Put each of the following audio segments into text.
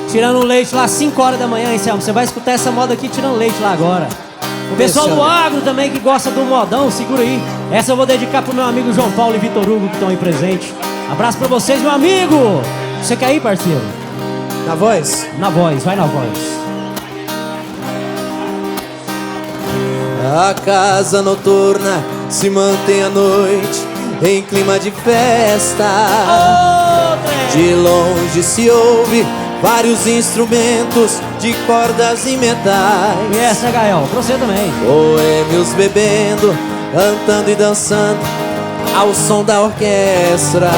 tirando leite lá 5 horas da manhã, hein, Selma? Você vai escutar essa moda aqui tirando leite lá agora. O pessoal do agro também que gosta do modão, segura aí. Essa eu vou dedicar pro meu amigo João Paulo e Vitor Hugo que estão aí presentes. Abraço pra vocês, meu amigo. Você quer ir, parceiro? Na voz? Na voz, vai na voz. A casa noturna se mantém à noite em clima de festa. De longe se ouve vários instrumentos de cordas e metais. E essa, Gael, pra você também. Boêmios bebendo, cantando e dançando ao som da orquestra.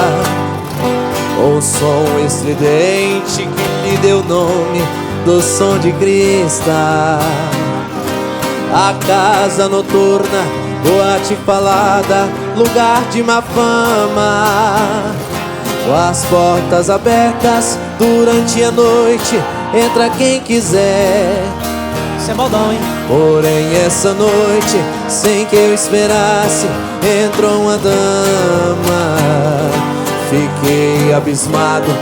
O som estridente que lhe deu o nome do som de crista. A casa noturna, boate falada, lugar de má fama. Com as portas abertas durante a noite, entra quem quiser. Isso é modão, hein? Porém essa noite, sem que eu esperasse, entrou uma dama. Fiquei abismado,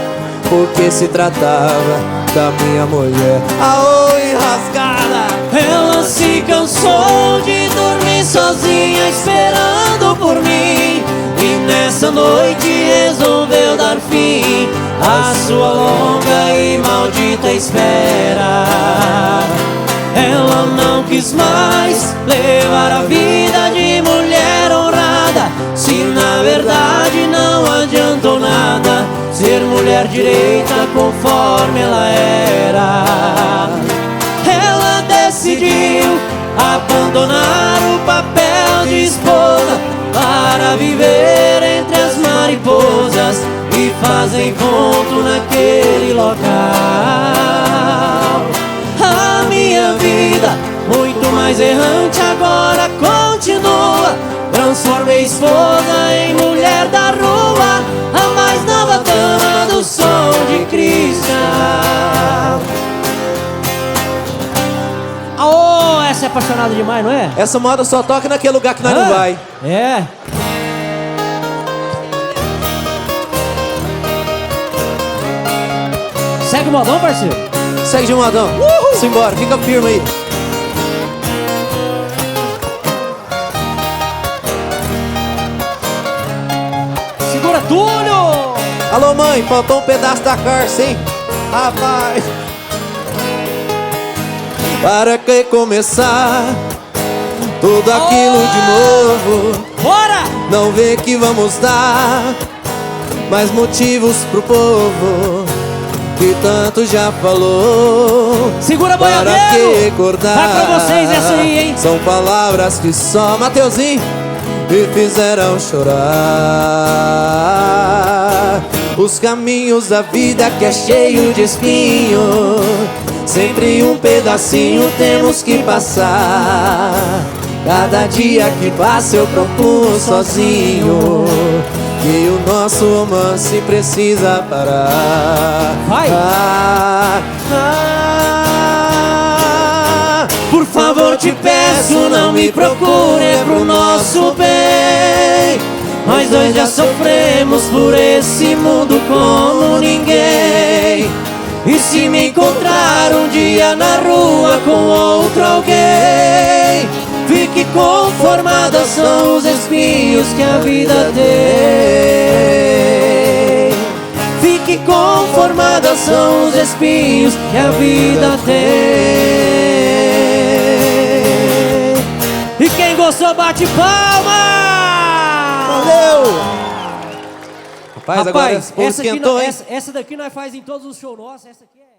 porque se tratava da minha mulher. Aoi, rasgada! Ela se cansou de dormir sozinha esperando por mim, e nessa noite resolveu dar fim à sua longa e maldita espera. Ela não quis mais levar a vida de mulher honrada, se na verdade não adiantou nada ser mulher direita conforme ela era. Ela decidiu abandonar o papel de esposa para viver entre as mariposas e fazer encontro naquele local. A minha vida, muito mais errante, agora continua. Transformei esposa em mulher da rua, a mais nova dama do som de cristal. Oh, essa é apaixonada demais, não é? Essa moda só toca naquele lugar que nós não vai. É. Segue o modão, parceiro? Segue de modão. Simbora, fica firme aí. Segura, Túlio! Alô, mãe, faltou um pedaço da carça, hein? Rapaz. Para que começar tudo aquilo de novo? Bora! Não vê que vamos dar mais motivos pro povo que tanto já falou. Segura, para boiadeiro! que recordar? Vai pra vocês essa aí, hein? São palavras que só Mateuzinho me fizeram chorar. Os caminhos da vida que é cheio de espinho, sempre um pedacinho temos que passar. Cada dia que passa eu procuro sozinho que o nosso romance precisa parar. Vai! Por favor, te peço, não me procure, é pro nosso bem. Nós dois já sofremos por esse mundo como ninguém. E se me encontrar um dia na rua com outro alguém, fique conformada, são os espinhos que a vida tem. Fique conformada, são os espinhos que a vida tem. E quem gostou, bate palma! Valeu! Rapaz, agora esse povo essa, esquentou, hein? essa daqui nós faz em todos os shows nossos. Essa aqui é...